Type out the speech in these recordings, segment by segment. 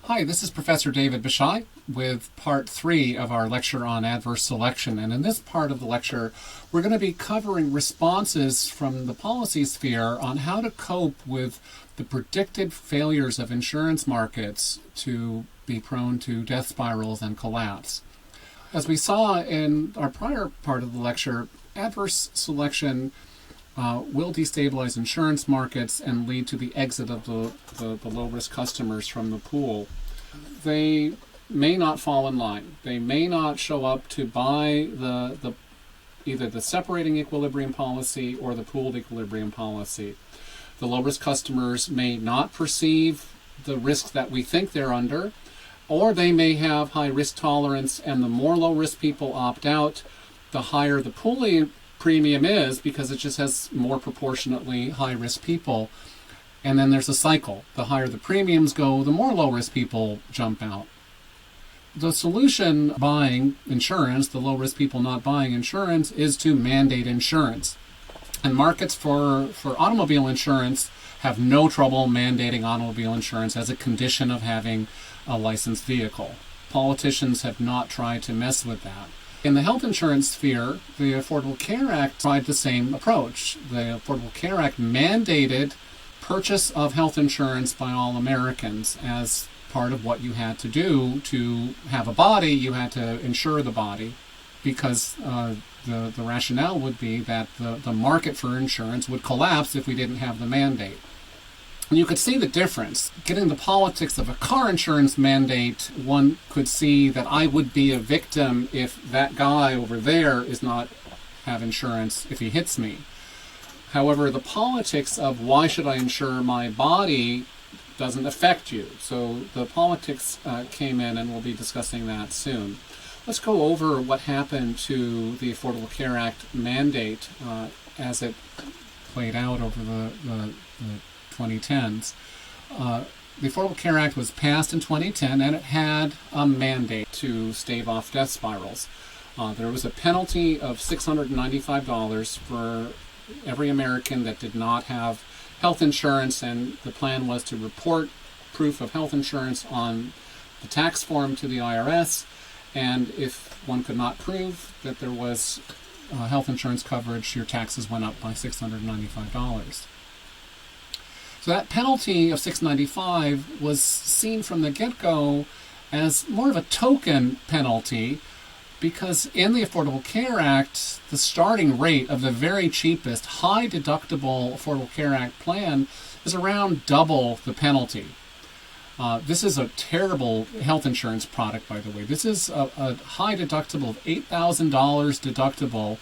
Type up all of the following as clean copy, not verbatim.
Hi, this is Professor David Bishai with part 3 of our lecture on adverse selection. And in this part of the lecture, we're going to be covering responses from the policy sphere on how to cope with the predicted failures of insurance markets to be prone to death spirals and collapse. As we saw in our prior part of the lecture, adverse selection will destabilize insurance markets and lead to the exit of the low-risk customers from the pool. They may not fall in line. They may not show up to buy either the separating equilibrium policy or the pooled equilibrium policy. The low-risk customers may not perceive the risk that we think they're under, or they may have high risk tolerance, and the more low-risk people opt out, the higher the pooling premium is, because it just has more proportionately high-risk people. And then there's a cycle. The higher the premiums go, the more low-risk people jump out. The solution buying insurance, the low-risk people not buying insurance, is to mandate insurance. And markets for automobile insurance have no trouble mandating automobile insurance as a condition of having a licensed vehicle. Politicians have not tried to mess with that. In the health insurance sphere, the Affordable Care Act tried the same approach. The Affordable Care Act mandated purchase of health insurance by all Americans as part of what you had to do to have a body. You had to insure the body, because the rationale would be that the market for insurance would collapse if we didn't have the mandate. And you could see the difference. Getting the politics of a car insurance mandate, one could see that I would be a victim if that guy over there is not have insurance if he hits me. However, the politics of why should I insure my body doesn't affect you. So the politics came in, and we'll be discussing that soon. Let's go over what happened to the Affordable Care Act mandate as it played out over the 2010s. The Affordable Care Act was passed in 2010, and it had a mandate to stave off death spirals. There was a penalty of $695 for every American that did not have health insurance, and the plan was to report proof of health insurance on the tax form to the IRS, and if one could not prove that there was health insurance coverage, your taxes went up by $695. So that penalty of $695 was seen from the get-go as more of a token penalty, because in the Affordable Care Act, the starting rate of the very cheapest, high-deductible Affordable Care Act plan is around double the penalty. This is a terrible health insurance product, by the way. This is a high deductible of $8,000 deductible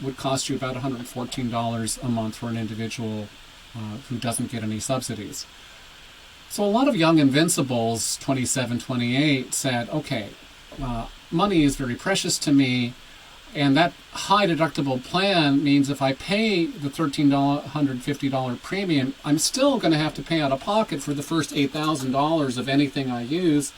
would cost you about $114 a month for an individual who doesn't get any subsidies. So a lot of young invincibles, 27, 28, said, okay, money is very precious to me, and that high deductible plan means if I pay the $1,350 premium, I'm still going to have to pay out of pocket for the first $8,000 of anything I use.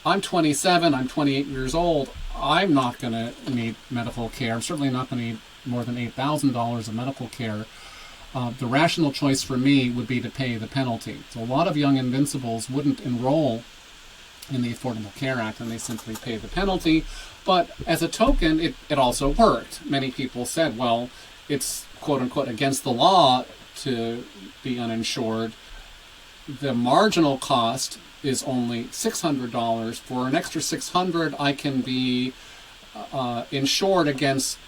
I'm 27, I'm 28 years old, I'm not going to need medical care. I'm certainly not going to need more than $8,000 of medical care. The rational choice for me would be to pay the penalty. So a lot of young invincibles wouldn't enroll in the Affordable Care Act, and they simply pay the penalty. But as a token, it also worked. Many people said, well, it's quote-unquote against the law to be uninsured. The marginal cost is only $600. For an extra $600, I can be insured against,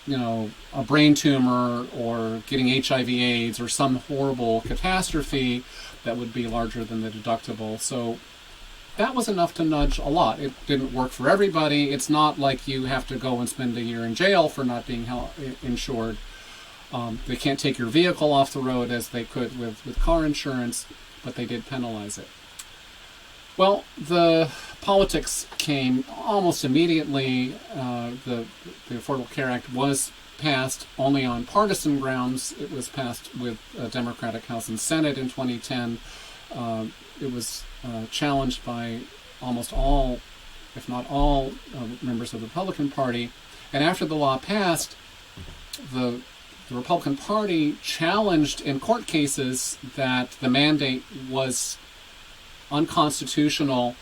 a brain tumor or getting HIV/AIDS or some horrible catastrophe that would be larger than the deductible. So that was enough to nudge a lot. It didn't work for everybody. It's not like you have to go and spend a year in jail for not being insured. They can't take your vehicle off the road as they could with car insurance, but they did penalize it. Well, the politics came almost immediately. The Affordable Care Act was passed only on partisan grounds. It was passed with a Democratic House and Senate in 2010. It was challenged by almost all, if not all, members of the Republican Party. And after the law passed, the Republican Party challenged in court cases that the mandate was unconstitutional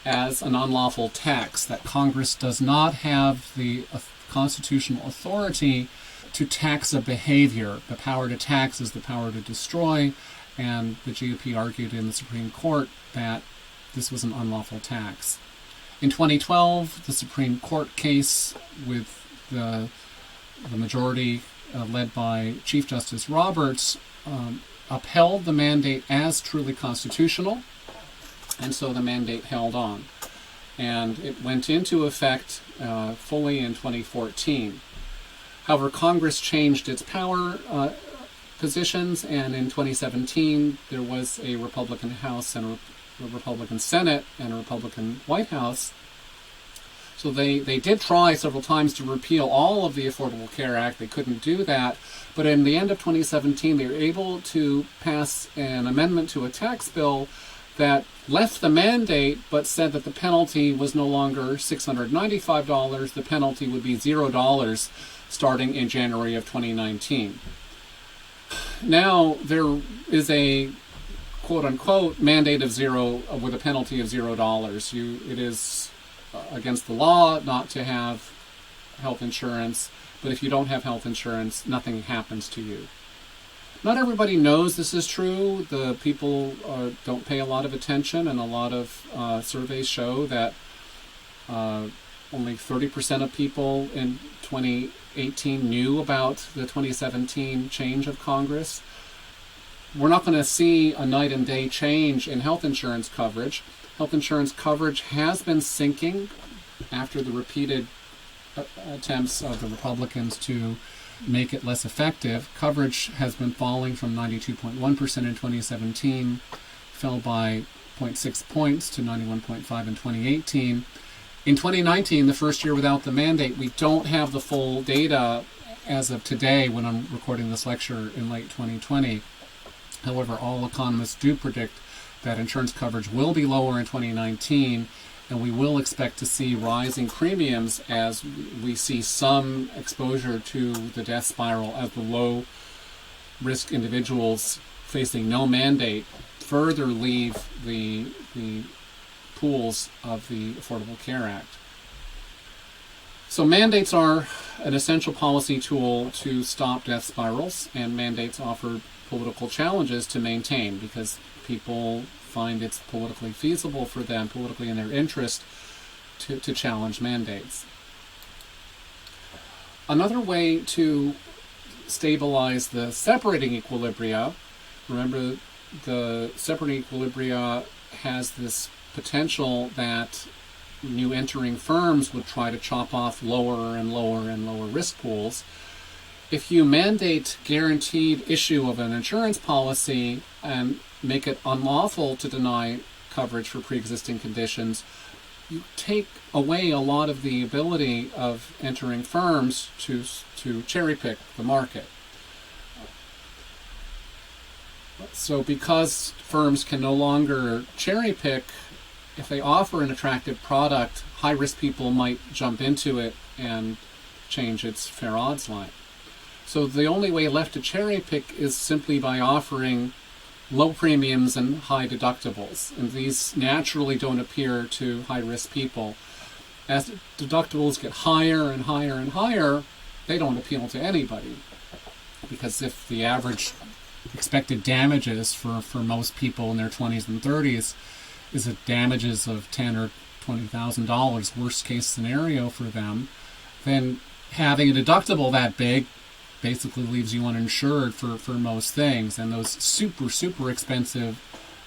as an unlawful tax, that Congress does not have the constitutional authority to tax a behavior. The power to tax is the power to destroy, and the GOP argued in the Supreme Court that this was an unlawful tax. In 2012, the Supreme Court case with the majority led by Chief Justice Roberts upheld the mandate as truly constitutional, and so the mandate held on. And it went into effect fully in 2014. However, Congress changed its power positions, and in 2017 there was a Republican House and a Republican Senate and a Republican White House. So they did try several times to repeal all of the Affordable Care Act. They couldn't do that. But in the end of 2017, they were able to pass an amendment to a tax bill that left the mandate but said that the penalty was no longer $695. The penalty would be $0 starting in January of 2019. Now there is a quote-unquote mandate of zero with a penalty of $0. It is against the law not to have health insurance, but if you don't have health insurance, nothing happens to you. Not everybody knows this is true. The people don't pay a lot of attention, and a lot of surveys show that only 30% of people in 2018 knew about the 2017 change of Congress. We're not going to see a night and day change in health insurance coverage. Health insurance coverage has been sinking after the repeated attempts of the Republicans to make it less effective. Coverage has been falling from 92.1% in 2017, fell by 0.6 points to 91.5 in 2018. In 2019, the first year without the mandate, we don't have the full data as of today when I'm recording this lecture in late 2020. However, all economists do predict that insurance coverage will be lower in 2019, and we will expect to see rising premiums as we see some exposure to the death spiral as the low-risk individuals facing no mandate further leave the pools of the Affordable Care Act. So mandates are an essential policy tool to stop death spirals, and mandates offer political challenges to maintain because people find it's politically feasible for them, politically in their interest, to challenge mandates. Another way to stabilize the separating equilibria, remember the separating equilibria has this potential that new entering firms would try to chop off lower and lower and lower risk pools. If you mandate guaranteed issue of an insurance policy and make it unlawful to deny coverage for pre-existing conditions, you take away a lot of the ability of entering firms to cherry-pick the market. So because firms can no longer cherry-pick, if they offer an attractive product, high-risk people might jump into it and change its fair odds line. So the only way left to cherry-pick is simply by offering low premiums and high deductibles. And these naturally don't appear to high-risk people. As deductibles get higher and higher and higher, they don't appeal to anybody. Because if the average expected damages for most people in their 20s and 30s is a damages of $10,000 or $20,000, worst case scenario for them, then having a deductible that big basically leaves you uninsured for most things. And those super expensive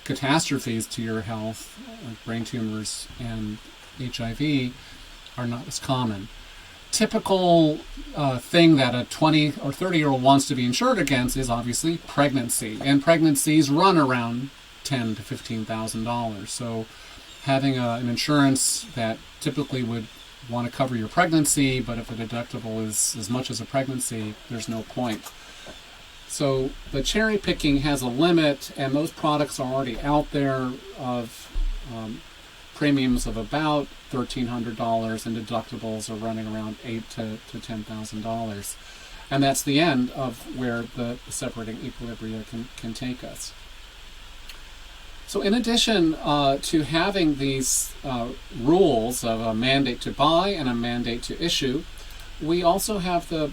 catastrophes to your health, like brain tumors and HIV, are not as common. Typical thing that a 20 or 30-year-old wants to be insured against is obviously pregnancy. And pregnancies run around $10,000 to $15,000. So having an insurance that typically would want to cover your pregnancy, but if the deductible is as much as a pregnancy, there's no point. So the cherry picking has a limit, and those products are already out there of premiums of about $1,300, and deductibles are running around $8,000 to $10,000. And that's the end of where the separating equilibria can take us. So in addition to having these rules of a mandate to buy and a mandate to issue, we also have the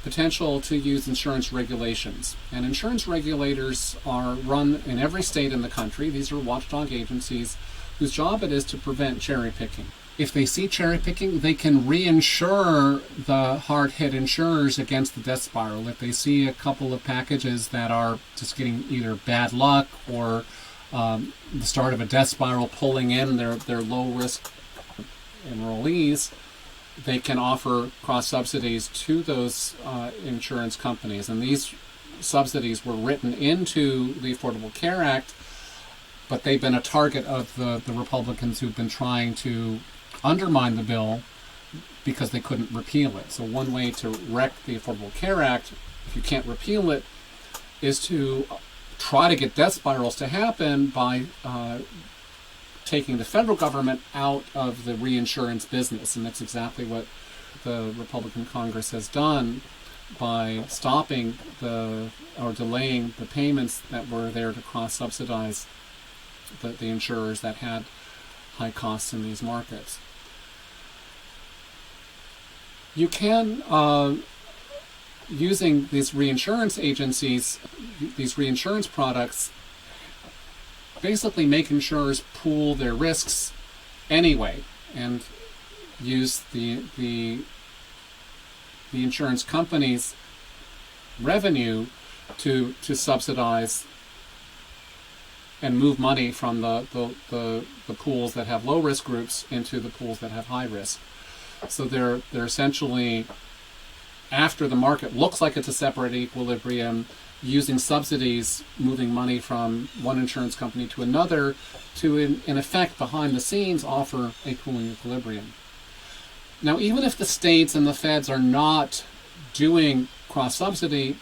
potential to use insurance regulations. And insurance regulators are run in every state in the country. These are watchdog agencies whose job it is to prevent cherry picking. If they see cherry picking, they can reinsure the hard-hit insurers against the death spiral. If they see a couple of packages that are just getting either bad luck or the start of a death spiral pulling in their low-risk enrollees, they can offer cross-subsidies to those insurance companies. And these subsidies were written into the Affordable Care Act, but they've been a target of the Republicans who've been trying to undermine the bill because they couldn't repeal it. So one way to wreck the Affordable Care Act, if you can't repeal it, is to try to get death spirals to happen by taking the federal government out of the reinsurance business. And that's exactly what the Republican Congress has done by stopping or delaying the payments that were there to cross-subsidize the insurers that had high costs in these markets. You can, using these reinsurance agencies, these reinsurance products, basically make insurers pool their risks anyway and use the insurance company's revenue to subsidize and move money from the pools that have low risk groups into the pools that have high risk. So they're essentially, after the market looks like it's a separate equilibrium, using subsidies, moving money from one insurance company to another to, in effect, behind the scenes, offer a pooling equilibrium. Now, even if the states and the feds are not doing cross-subsidy,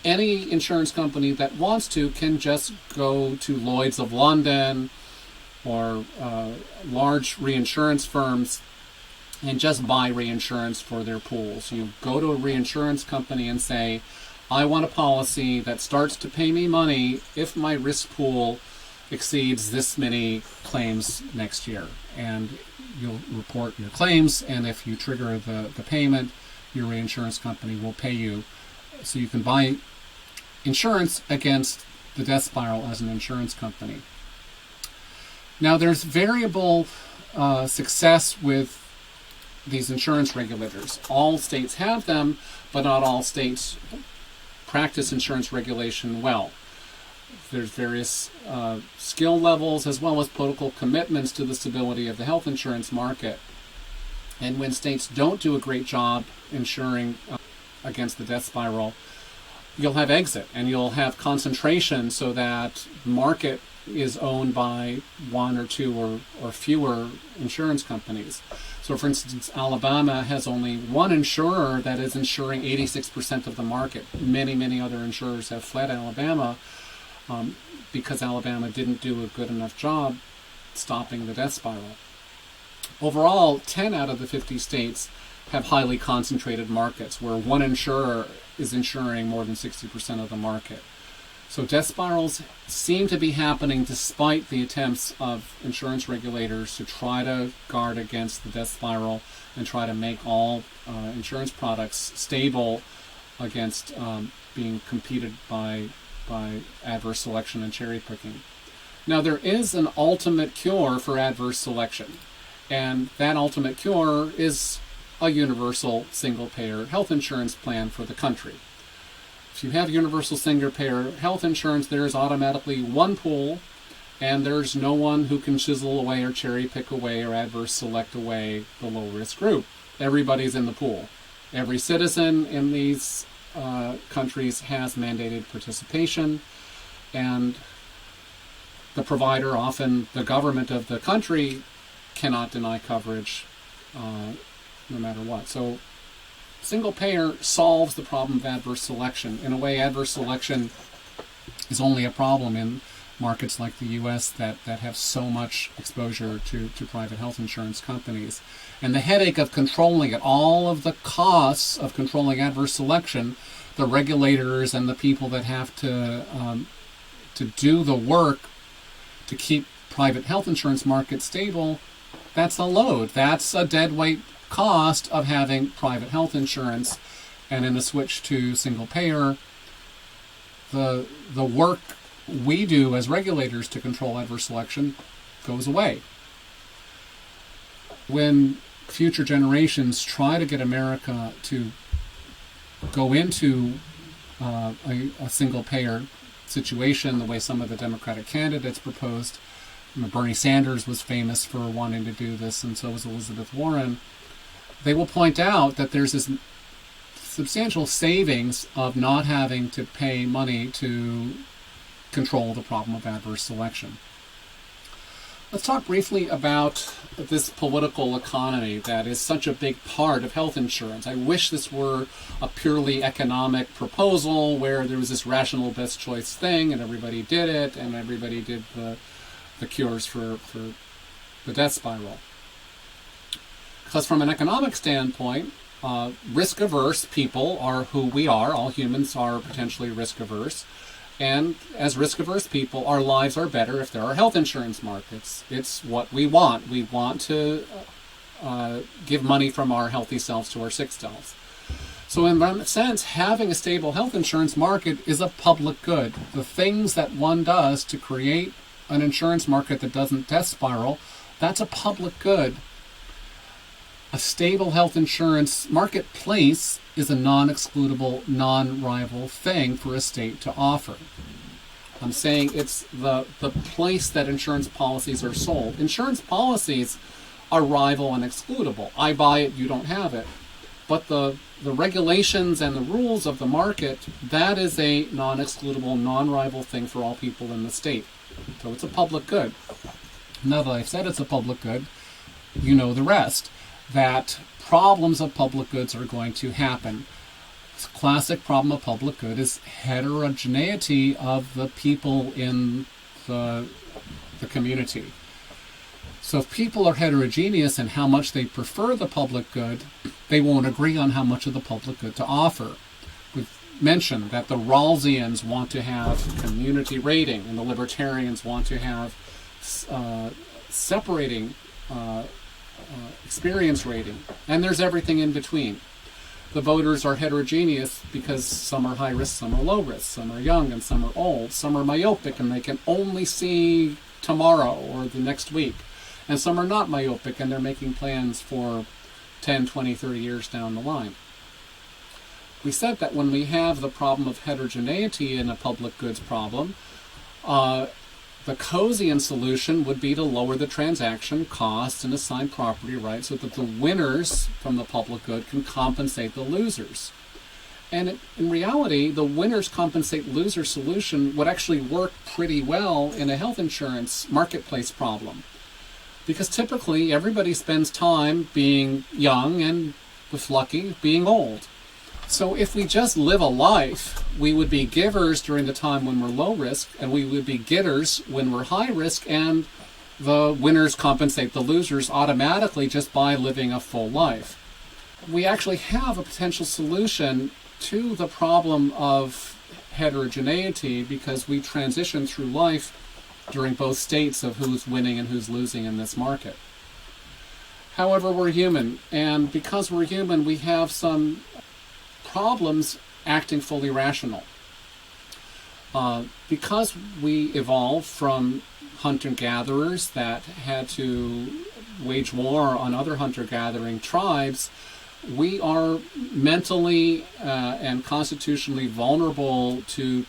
any insurance company that wants to can just go to Lloyd's of London or large reinsurance firms and just buy reinsurance for their pools. You go to a reinsurance company and say, I want a policy that starts to pay me money if my risk pool exceeds this many claims next year. And you'll report your claims, and if you trigger the payment, your reinsurance company will pay you. So you can buy insurance against the death spiral as an insurance company. Now, there's variable success with these insurance regulators. All states have them, but not all states practice insurance regulation well. There's various skill levels as well as political commitments to the stability of the health insurance market. And when states don't do a great job insuring against the death spiral, you'll have exit and you'll have concentration so that the market is owned by one or two or fewer insurance companies. So, for instance, Alabama has only one insurer that is insuring 86% of the market. Many, many other insurers have fled Alabama because Alabama didn't do a good enough job stopping the death spiral. Overall, 10 out of the 50 states have highly concentrated markets where one insurer is insuring more than 60% of the market. So death spirals seem to be happening despite the attempts of insurance regulators to try to guard against the death spiral and try to make all insurance products stable against being competed by adverse selection and cherry picking. Now, there is an ultimate cure for adverse selection, and that ultimate cure is a universal single-payer health insurance plan for the country. If you have universal single-payer health insurance, there is automatically one pool, and there's no one who can chisel away or cherry pick away or adverse select away the low-risk group. Everybody's in the pool. Every citizen in these countries has mandated participation, and the provider, often the government of the country, cannot deny coverage no matter what. So single payer solves the problem of adverse selection. In a way, adverse selection is only a problem in markets like the U.S. that have so much exposure to private health insurance companies. And the headache of controlling it, all of the costs of controlling adverse selection, the regulators and the people that have to do the work to keep private health insurance market stable, that's a load. That's a deadweight cost of having private health insurance. And in a switch to single payer, the work we do as regulators to control adverse selection goes away. When future generations try to get America to go into a single payer situation, the way some of the Democratic candidates proposed, Bernie Sanders was famous for wanting to do this, and so was Elizabeth Warren, they will point out that there's this substantial savings of not having to pay money to control the problem of adverse selection. Let's talk briefly about this political economy that is such a big part of health insurance. I wish this were a purely economic proposal where there was this rational best choice thing and everybody did it and everybody did the cures for the death spiral. Because from an economic standpoint, risk-averse people are who we are. All humans are potentially risk-averse. And as risk-averse people, our lives are better if there are health insurance markets. It's what we want. We want to give money from our healthy selves to our sick selves. So in that sense, having a stable health insurance market is a public good. The things that one does to create an insurance market that doesn't death spiral, that's a public good. A stable health insurance marketplace is a non-excludable, non-rival thing for a state to offer. I'm saying it's the place that insurance policies are sold. Insurance policies are rival and excludable. I buy it, you don't have it. But the regulations and the rules of the market, that is a non-excludable, non-rival thing for all people in the state. So it's a public good. Now that I've said it's a public good, you know the rest. That problems of public goods are going to happen. The classic problem of public good is heterogeneity of the people in the community. So if people are heterogeneous in how much they prefer the public good, they won't agree on how much of the public good to offer. We've mentioned that the Rawlsians want to have community rating and the libertarians want to have separating experience rating, and there's everything in between. The voters are heterogeneous because some are high risk, some are low risk, some are young and some are old, some are myopic and they can only see tomorrow or the next week, and some are not myopic and they're making plans for 10, 20, 30 years down the line. We said that when we have the problem of heterogeneity in a public goods problem, the Coasian solution would be to lower the transaction costs and assign property rights so that the winners from the public good can compensate the losers. And in reality, the winners compensate losers solution would actually work pretty well in a health insurance marketplace problem. Because typically everybody spends time being young and, if lucky, being old. So if we just live a life, we would be givers during the time when we're low risk, and we would be getters when we're high risk, and the winners compensate the losers automatically just by living a full life. We actually have a potential solution to the problem of heterogeneity because we transition through life during both states of who's winning and who's losing in this market. However, we're human, and because we're human, we have some problems acting fully rational. Because we evolved from hunter-gatherers that had to wage war on other hunter-gathering tribes, we are mentally and constitutionally vulnerable to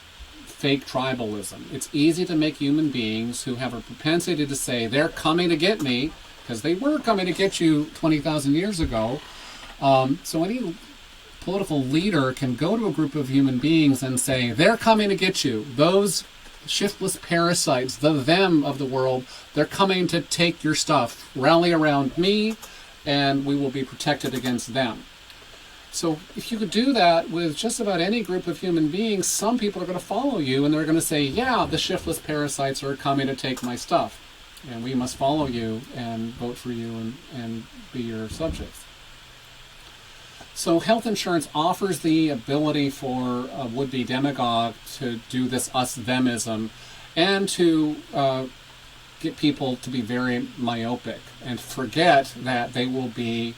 fake tribalism. It's easy to make human beings who have a propensity to say, they're coming to get me, because they were coming to get you 20,000 years ago. So any political leader can go to a group of human beings and say, they're coming to get you. Those shiftless parasites, the them of the world, they're coming to take your stuff. Rally around me, and we will be protected against them. So if you could do that with just about any group of human beings, some people are going to follow you, and they're going to say, yeah, the shiftless parasites are coming to take my stuff, and we must follow you and vote for you and be your subjects. So health insurance offers the ability for a would-be demagogue to do this us-themism and to get people to be very myopic and forget that they will be,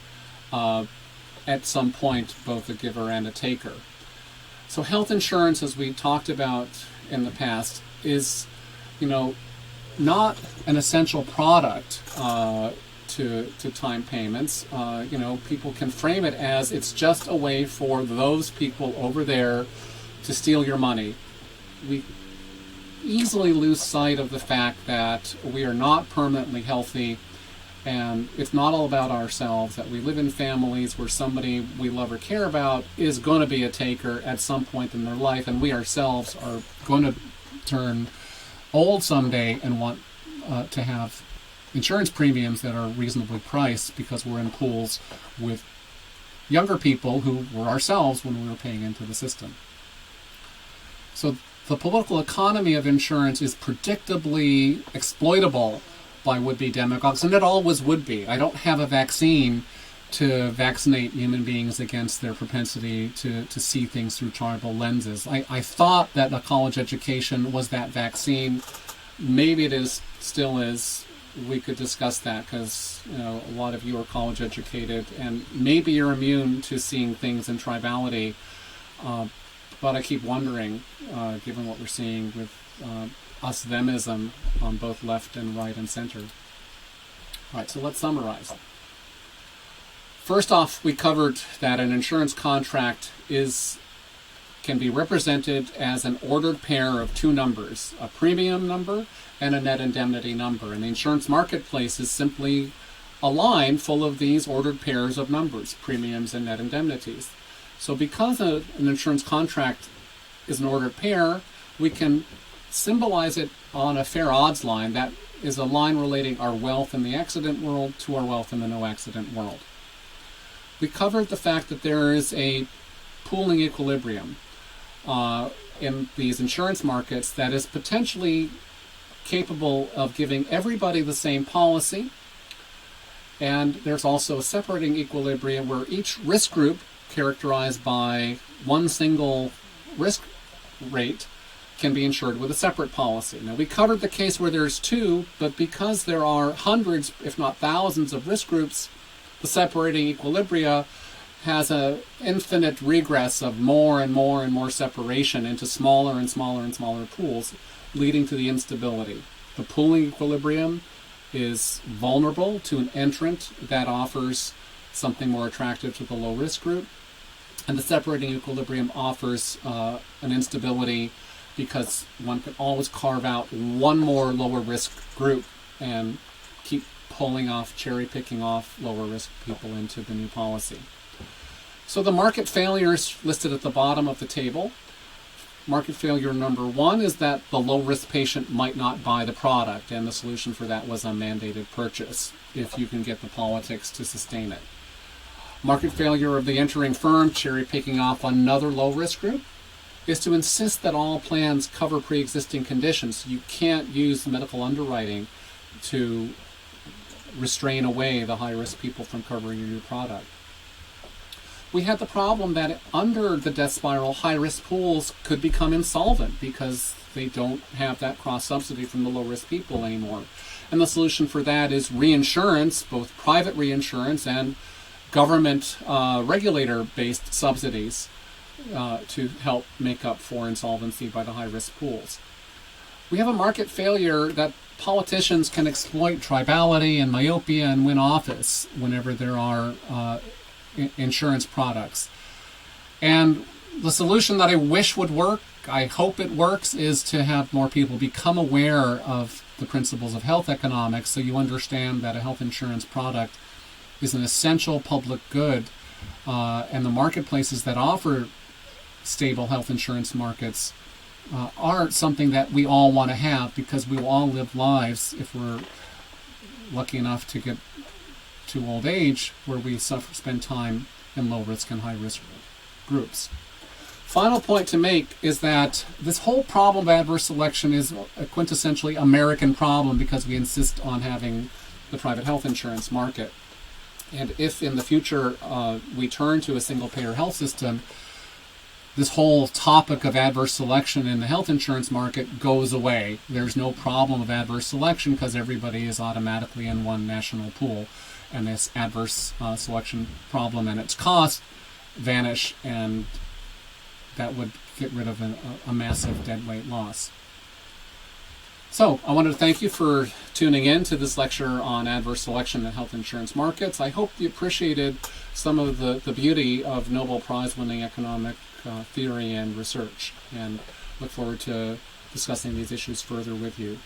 at some point, both a giver and a taker. So health insurance, as we talked about in the past, is, not an essential product to time payments. People can frame it as it's just a way for those people over there to steal your money. We easily lose sight of the fact that we are not permanently healthy, and it's not all about ourselves, that we live in families where somebody we love or care about is going to be a taker at some point in their life, and we ourselves are going to turn old someday and want to have insurance premiums that are reasonably priced because we're in pools with younger people who were ourselves when we were paying into the system. So the political economy of insurance is predictably exploitable by would-be demagogues, and it always would be. I don't have a vaccine to vaccinate human beings against their propensity to see things through tribal lenses. I thought that a college education was that vaccine. Maybe it still is. We could discuss that because a lot of you are college educated, and maybe you're immune to seeing things in tribality. But I keep wondering, given what we're seeing with us-themism on both left and right and center. All right, so let's summarize. First off, we covered that an insurance contract can be represented as an ordered pair of two numbers, a premium number and a net indemnity number. And the insurance marketplace is simply a line full of these ordered pairs of numbers, premiums and net indemnities. So because an insurance contract is an ordered pair, we can symbolize it on a fair odds line. That is a line relating our wealth in the accident world to our wealth in the no accident world. We covered the fact that there is a pooling equilibrium in these insurance markets that is potentially capable of giving everybody the same policy. And there's also a separating equilibrium where each risk group, characterized by one single risk rate, can be insured with a separate policy. Now, we covered the case where there's two, but because there are hundreds, if not thousands, of risk groups, the separating equilibria has an infinite regress of more and more and more separation into smaller and smaller and smaller pools, leading to the instability. The pooling equilibrium is vulnerable to an entrant that offers something more attractive to the low risk group, and the separating equilibrium offers an instability because one can always carve out one more lower risk group and keep pulling off, cherry picking off lower risk people into the new policy. So the market failures listed at the bottom of the table. Market failure number one is that the low risk patient might not buy the product, and the solution for that was a mandated purchase if you can get the politics to sustain it. Market failure of the entering firm, cherry picking off another low risk group, is to insist that all plans cover pre-existing conditions. You can't use medical underwriting to restrain away the high-risk people from covering your new product. We had the problem that under the death spiral, high-risk pools could become insolvent because they don't have that cross-subsidy from the low-risk people anymore. And the solution for that is reinsurance, both private reinsurance and government regulator-based subsidies to help make up for insolvency by the high-risk pools. We have a market failure that politicians can exploit tribality and myopia and win office whenever there are insurance products. And the solution that I wish would work, I hope it works, is to have more people become aware of the principles of health economics so you understand that a health insurance product is an essential public good, and the marketplaces that offer stable health insurance markets are something that we all want to have because we will all live lives, if we're lucky enough to get to old age, where we spend time in low risk and high risk groups. Final point to make is that this whole problem of adverse selection is a quintessentially American problem because we insist on having the private health insurance market. And if in the future we turn to a single payer health system, this whole topic of adverse selection in the health insurance market goes away. There's no problem of adverse selection because everybody is automatically in one national pool, and this adverse selection problem and its cost vanish, and that would get rid of a massive deadweight loss. So I wanted to thank you for tuning in to this lecture on adverse selection in health insurance markets. I hope you appreciated some of the beauty of Nobel Prize-winning economic theory and research, and look forward to discussing these issues further with you.